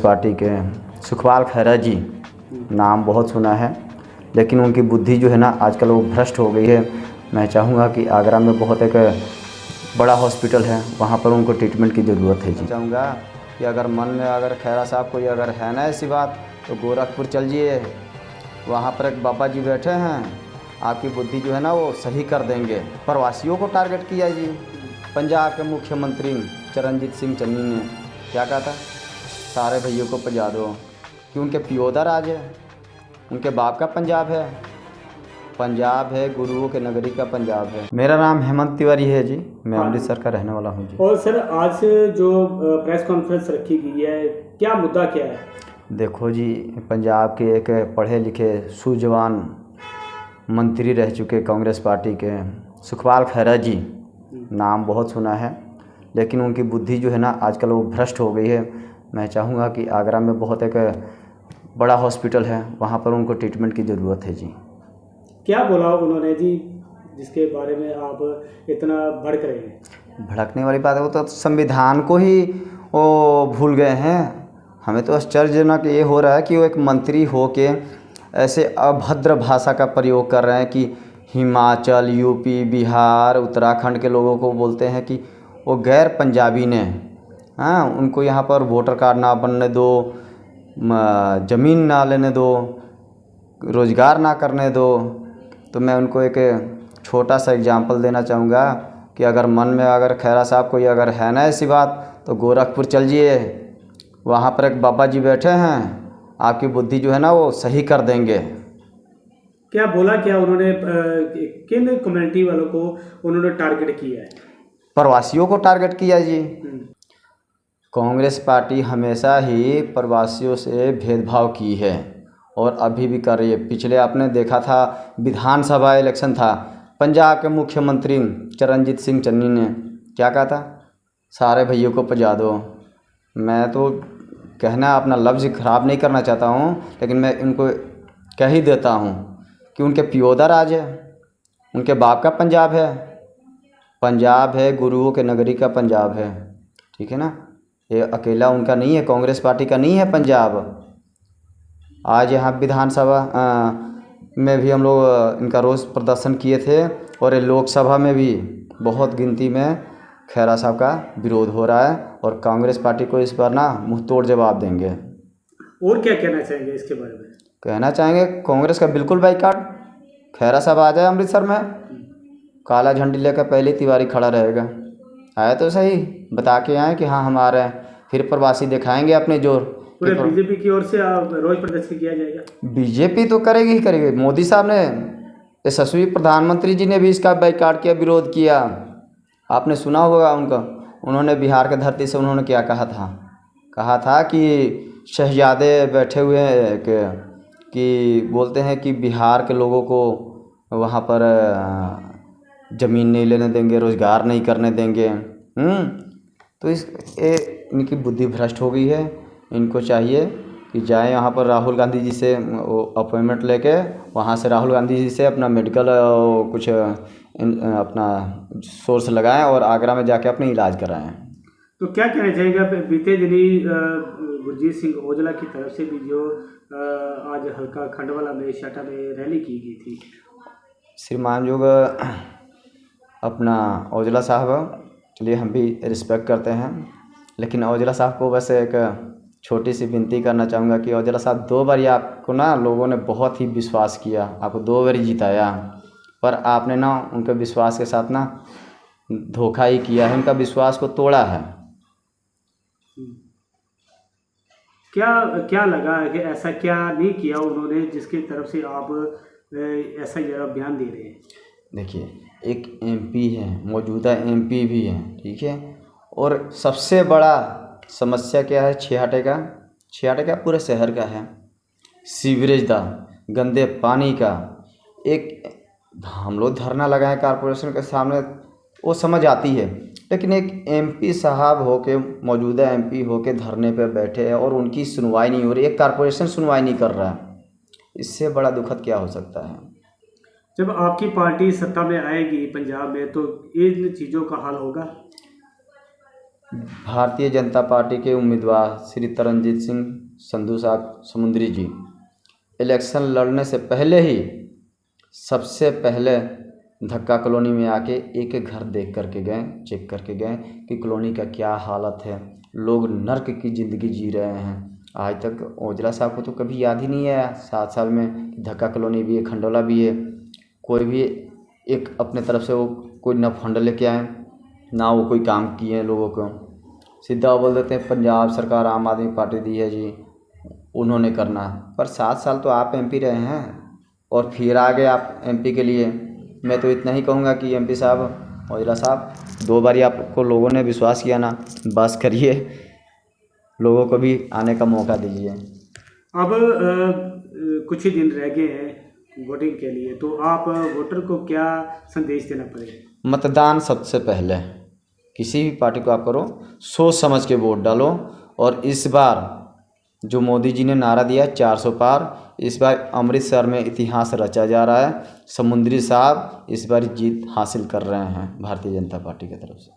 Party के सुखपाल खैरा जी नाम बहुत सुना है, लेकिन उनकी बुद्धि जो है ना आजकल वो भ्रष्ट हो गई है। मैं चाहूँगा कि आगरा में बहुत एक बड़ा हॉस्पिटल है, वहाँ पर उनको ट्रीटमेंट की ज़रूरत है जी। चाहूँगा कि अगर मन में अगर खैरा साहब कोई अगर है ना ऐसी बात तो गोरखपुर चल जाइए, वहाँ पर एक बाबा जी बैठे हैं, आपकी बुद्धि जो है ना वो सही कर देंगे। प्रवासियों को टारगेट किया जी। पंजाब के मुख्यमंत्री चरणजीत सिंह चन्नी ने क्या कहा था, सारे भैयों को पजा दो, कि उनके पियोदा राज है, उनके बाप का पंजाब है, पंजाब है गुरुओं के नगरी का पंजाब है। मेरा नाम हेमंत तिवारी है जी, मैं अमृतसर का रहने वाला हूँ जी। और सर आज जो प्रेस कॉन्फ्रेंस रखी गई है, क्या मुद्दा क्या है? देखो जी, पंजाब के एक पढ़े लिखे सूझवान मंत्री रह चुके कांग्रेस पार्टी के सुखपाल खैरा जी नाम बहुत सुना है, लेकिन उनकी बुद्धि जो है ना आजकल वो भ्रष्ट हो गई है। मैं चाहूँगा कि आगरा में बहुत एक बड़ा हॉस्पिटल है, वहाँ पर उनको ट्रीटमेंट की ज़रूरत है जी। क्या बोला उन्होंने जी जिसके बारे में आप इतना भड़क रहे हैं? भड़कने वाली बात है, वो तो संविधान को ही वो भूल गए हैं। हमें तो आश्चर्यजनक ये हो रहा है कि वो एक मंत्री हो के ऐसे अभद्र भाषा का प्रयोग कर रहे हैं कि हिमाचल, यूपी, बिहार, उत्तराखंड के लोगों को बोलते हैं कि वो गैर पंजाबी ने, हाँ, उनको यहाँ पर वोटर कार्ड ना बनने दो, ज़मीन ना लेने दो, रोज़गार ना करने दो। तो मैं उनको एक छोटा सा एग्जांपल देना चाहूँगा कि अगर मन में अगर खैरा साहब कोई अगर है ना ऐसी बात तो गोरखपुर चल जाइए, वहाँ पर एक बाबा जी बैठे हैं, आपकी बुद्धि जो है ना वो सही कर देंगे। क्या बोला क्या उन्होंने? किन कम्युनिटी वालों को उन्होंने टारगेट किया है? प्रवासियों को टारगेट किया जी। कांग्रेस पार्टी हमेशा ही प्रवासियों से भेदभाव की है और अभी भी कर रही है। पिछले आपने देखा था विधानसभा इलेक्शन था, पंजाब के मुख्यमंत्री चरणजीत सिंह चन्नी ने क्या कहा था, सारे भैयों को पजा दो। मैं तो कहना अपना लफ्ज़ ख़राब नहीं करना चाहता हूँ, लेकिन मैं इनको कह ही देता हूँ कि उनके पियोदा राज है, उनके बाप का पंजाब है, पंजाब है गुरुओं के नगरी का पंजाब है। ठीक है ना, ये अकेला उनका नहीं है, कांग्रेस पार्टी का नहीं है पंजाब। आज यहाँ विधानसभा में भी हम लोग इनका रोज़ प्रदर्शन किए थे और लोकसभा में भी बहुत गिनती में खैरा साहब का विरोध हो रहा है और कांग्रेस पार्टी को इस पर ना मुंह तोड़ जवाब देंगे। और क्या कहना चाहेंगे इसके बारे में? कहना चाहेंगे कांग्रेस का बिल्कुल बाइकाट। खैरा साहब आ जाए अमृतसर में, काला झंडी लेकर पहले तिवारी खड़ा रहेगा। आए तो सही, बता के आए कि हाँ हम आ रहे हैं, फिर प्रवासी दिखाएंगे अपने जोर। पूरे बीजेपी की ओर से रोज प्रदर्शन किया जाएगा। बीजेपी तो करेगी ही करेगी। मोदी साहब ने, यशस्वी प्रधानमंत्री जी ने भी इसका बाइकाट किया, विरोध किया। आपने सुना होगा उनका, उन्होंने बिहार के धरती से उन्होंने क्या कहा था कि शहजादे बैठे हुए हैं कि बोलते हैं कि बिहार के लोगों को वहाँ पर ज़मीन नहीं लेने देंगे, रोज़गार नहीं करने देंगे। तो इनकी बुद्धि भ्रष्ट हो गई है। इनको चाहिए कि जाएं यहाँ पर राहुल गांधी जी से अपॉइंटमेंट लेके, वहाँ से राहुल गांधी जी से अपना मेडिकल कुछ अपना सोर्स लगाएं और आगरा में जाके अपनी इलाज कराएं। तो क्या कहना चाहेंगे? बीते दिनी गुरजीत सिंह औजला की तरफ से भी जो आज हल्का खंडवाला में शाटा में रैली की गई थी, श्रीमान जो अपना औजला साहब, चलिए हम भी रिस्पेक्ट करते हैं, लेकिन औजला साहब को बस एक छोटी सी विनती करना चाहूँगा कि औजला साहब 2 बार आपको ना लोगों ने बहुत ही विश्वास किया, आपको 2 बार जिताया, पर आपने ना उनके विश्वास के साथ ना धोखा ही किया है, उनका विश्वास को तोड़ा है। क्या लगा कि ऐसा क्या नहीं किया उन्होंने जिसकी तरफ से आप ऐसा बयान दे रहे हैं? देखिए, एक एमपी है, मौजूदा एमपी भी है, ठीक है, और सबसे बड़ा समस्या क्या है, छियाटे का पूरे शहर का है, सीवरेज का, गंदे पानी का। एक हम लोग धरना लगाए कारपोरेशन के सामने, वो समझ आती है, लेकिन एक एमपी साहब हो के, मौजूदा एमपी हो के धरने पे बैठे हैं और उनकी सुनवाई नहीं हो रही, एक कारपोरेशन सुनवाई नहीं कर रहा है। इससे बड़ा दुखद क्या हो सकता है? जब आपकी पार्टी सत्ता में आएगी पंजाब में तो इन चीज़ों का हल होगा? भारतीय जनता पार्टी के उम्मीदवार श्री तरनजीत सिंह संधू साहब समुद्री जी इलेक्शन लड़ने से पहले ही सबसे पहले धक्का कॉलोनी में आके एक एक घर देख करके गए, चेक करके गए कि कॉलोनी का क्या हालत है। लोग नर्क की ज़िंदगी जी रहे हैं। आज तक ओजला साहब को तो कभी याद ही नहीं आया 7 साल में कि धक्का कॉलोनी भी है, खंडोला भी है। कोई भी एक अपने तरफ से वो कोई ना फंड लेके आए, ना वो कोई काम किए हैं लोगों को। सीधा बोल देते हैं पंजाब सरकार आम आदमी पार्टी दी है जी, उन्होंने करना है। पर 7 साल तो आप एमपी रहे हैं और फिर आ गए आप एमपी के लिए। मैं तो इतना ही कहूँगा कि एमपी साहब, औजला साहब, 2 बारी आपको लोगों ने विश्वास किया ना, बस करिए, लोगों को भी आने का मौका दीजिए। अब कुछ ही दिन रह गए हैं वोटिंग के लिए, तो आप वोटर को क्या संदेश देना पड़ेगा? मतदान सबसे पहले किसी भी पार्टी को आप करो, सोच समझ के वोट डालो। और इस बार जो मोदी जी ने नारा दिया है 400 पार, इस बार अमृतसर में इतिहास रचा जा रहा है। समुद्री साहब इस बार जीत हासिल कर रहे हैं भारतीय जनता पार्टी की तरफ से।